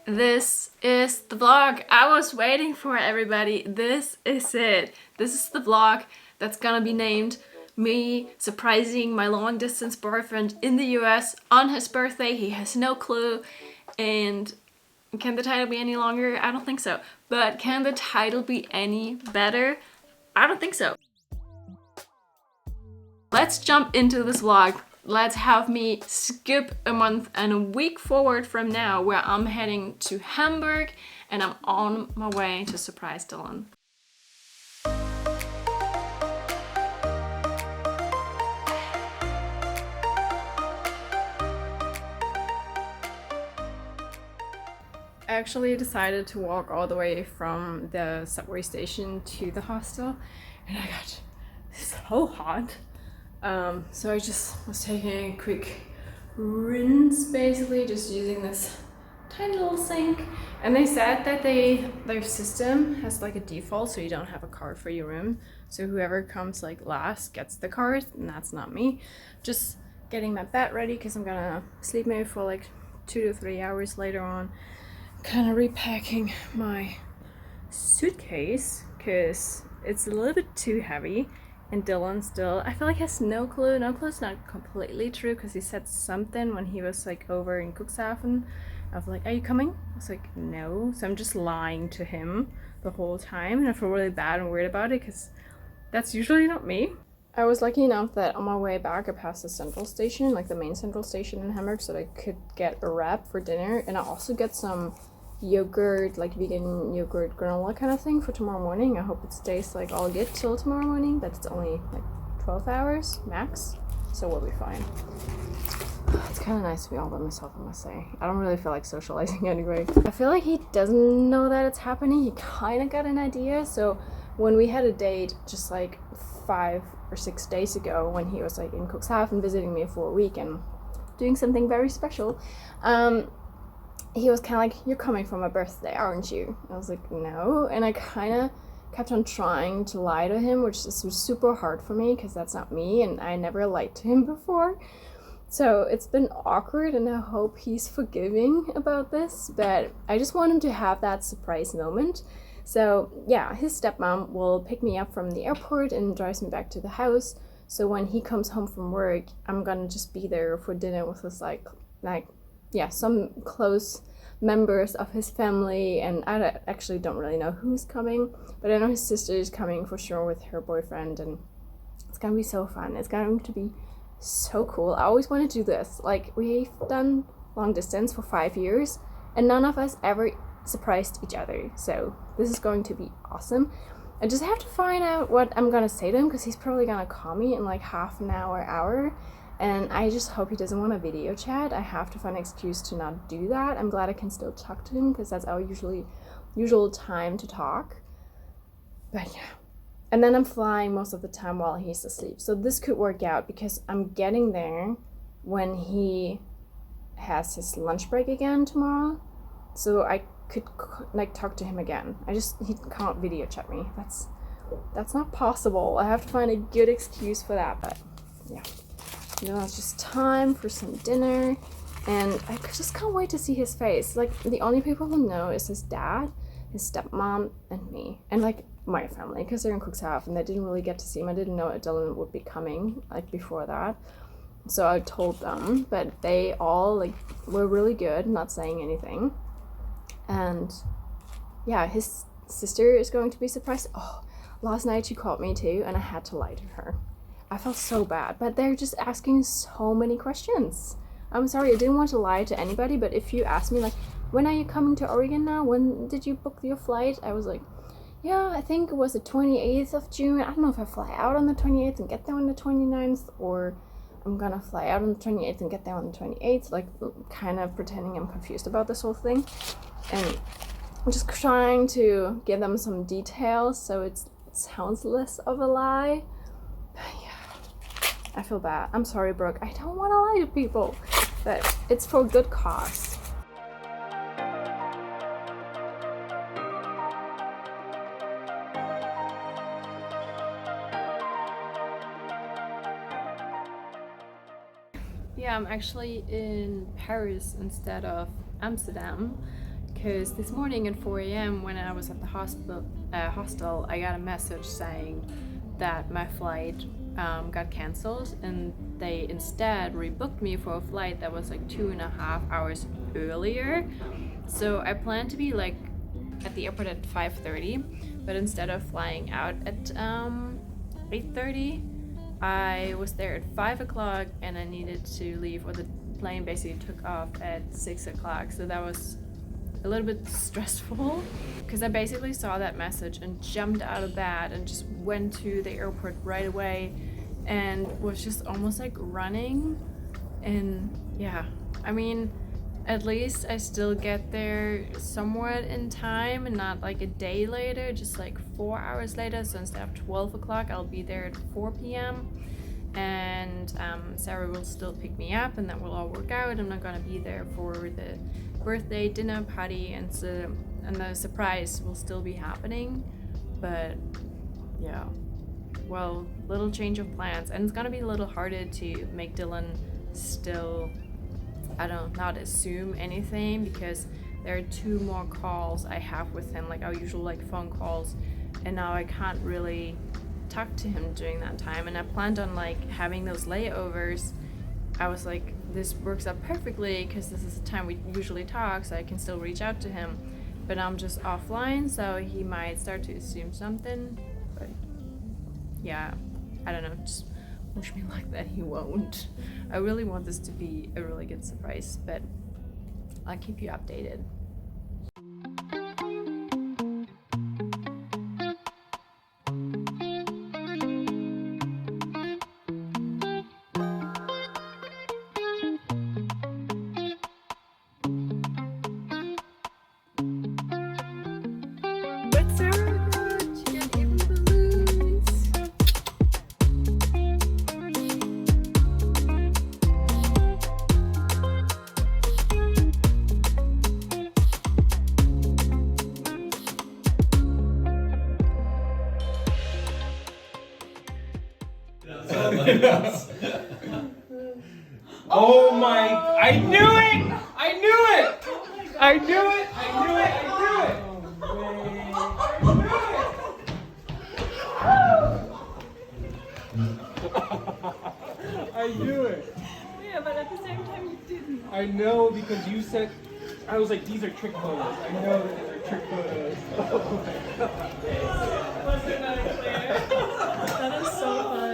This is the vlog I was waiting for, everybody. This is it. This is the vlog that's gonna be named me surprising my long distance boyfriend in the US on his birthday. He has no clue. And can the title be any longer? I don't think so. But can the title be any better? I don't think so. Let's jump into this vlog. Let's have me skip a month and a week forward from now, where I'm heading to Hamburg and I'm on my way to surprise Dylan. I actually decided to walk all the way from the subway station to the hostel, and I got so hot. So I just was taking a quick rinse, basically just using this tiny little sink. And they said that their system has like a default, so you don't have a card for your room. So whoever comes like last gets the card, and that's not me. Just getting my bed ready because I'm gonna sleep maybe for like 2 to 3 hours later on. Kind of repacking my suitcase because it's a little bit too heavy. And Dylan still, I feel like, has no clue. No clue is not completely true because he said something when he was like over in Cuxhaven. I was like, "Are you coming?" I was like, "No." So I'm just lying to him the whole time, and I feel really bad and weird about it because that's usually not me. I was lucky enough that on my way back I passed the central station, like the main central station in Hamburg, so that I could get a wrap for dinner, and I also get some yogurt, like vegan yogurt granola kind of thing for tomorrow morning. I hope it stays like all good till tomorrow morning, but it's only like 12 hours max, so we'll be fine. It's kind of nice to be all by myself, I must say. I don't really feel like socializing anyway. I feel like he doesn't know that it's happening. He kind of got an idea. So when we had a date just like 5 or 6 days ago, when he was like in Cuxhaven visiting me for a week and doing something very special, he was kind of like, "You're coming for my birthday, aren't you?" I was like, "No." And I kind of kept on trying to lie to him, which is super hard for me because that's not me, and I never lied to him before. So it's been awkward, and I hope he's forgiving about this, but I just want him to have that surprise moment. So yeah, his stepmom will pick me up from the airport and drives me back to the house. So when he comes home from work, I'm gonna just be there for dinner with his some close members of his family, and I actually don't really know who's coming, but I know his sister is coming for sure with her boyfriend, and it's gonna be so fun. It's going to be so cool. I always want to do this. Like, we've done long distance for 5 years, and none of us ever surprised each other, so this is going to be awesome. I just have to find out what I'm gonna say to him because he's probably gonna call me in like half an hour, and I just hope he doesn't want a video chat. I have to find an excuse to not do that. I'm glad I can still talk to him because that's our usual time to talk. But yeah. And then I'm flying most of the time while he's asleep. So this could work out because I'm getting there when he has his lunch break again tomorrow. So I could like talk to him again. He can't video chat me. That's not possible. I have to find a good excuse for that, but yeah. Now it's just time for some dinner, and I just can't wait to see his face. Like, the only people who know is his dad, his stepmom, and me, and like my family, because they're in Cuxhaven and they didn't really get to see him. I didn't know Dylan would be coming like before that, so I told them, but they all like were really good, not saying anything. And yeah, his sister is going to be surprised. Oh, last night she called me too, and I had to lie to her. I felt so bad, but they're just asking so many questions. I'm sorry, I didn't want to lie to anybody, but if you ask me like, "When are you coming to Oregon now? When did you book your flight?" I was like, "Yeah, I think it was the 28th of June. I don't know if I fly out on the 28th and get there on the 29th, or I'm gonna fly out on the 28th and get there on the 28th, like kind of pretending I'm confused about this whole thing. And I'm just trying to give them some details so it sounds less of a lie. I feel bad. I'm sorry, Brooke. I don't want to lie to people, but it's for good cause. Yeah, I'm actually in Paris instead of Amsterdam because this morning at 4 a.m. when I was at the hostel, I got a message saying that my flight got cancelled, and they instead rebooked me for a flight that was like 2.5 hours earlier. So I planned to be like at the airport at 5:30, but instead of flying out at 8:30, I was there at 5 o'clock, and I needed to leave, or the plane basically took off at 6 o'clock. So that was a little bit stressful, because I basically saw that message and jumped out of bed and just went to the airport right away and was just almost like running. And yeah, I mean, at least I still get there somewhat in time and not like a day later, just like 4 hours later. So instead of 12 o'clock, I'll be there at 4 p.m. And Sarah will still pick me up, and that will all work out. I'm not gonna be there for the birthday dinner party, and the surprise will still be happening. But yeah, well, little change of plans, and it's gonna be a little harder to make Dylan still, I don't not assume anything, because there are 2 more calls I have with him, like our usual like phone calls, and now I can't really talk to him during that time. And I planned on like having those layovers. I was like, this works out perfectly because this is the time we usually talk, so I can still reach out to him. But I'm just offline, so he might start to assume something. But yeah, I don't know, just wish me luck that he won't. I really want this to be a really good surprise, but I'll keep you updated. Oh my, I knew it! I knew it! I knew it! I knew it! I knew it! Yeah, but at the same time you didn't. I know, because you said, I was like, these are trick photos. I know that these are trick photos. Was it not clear? That is so fun.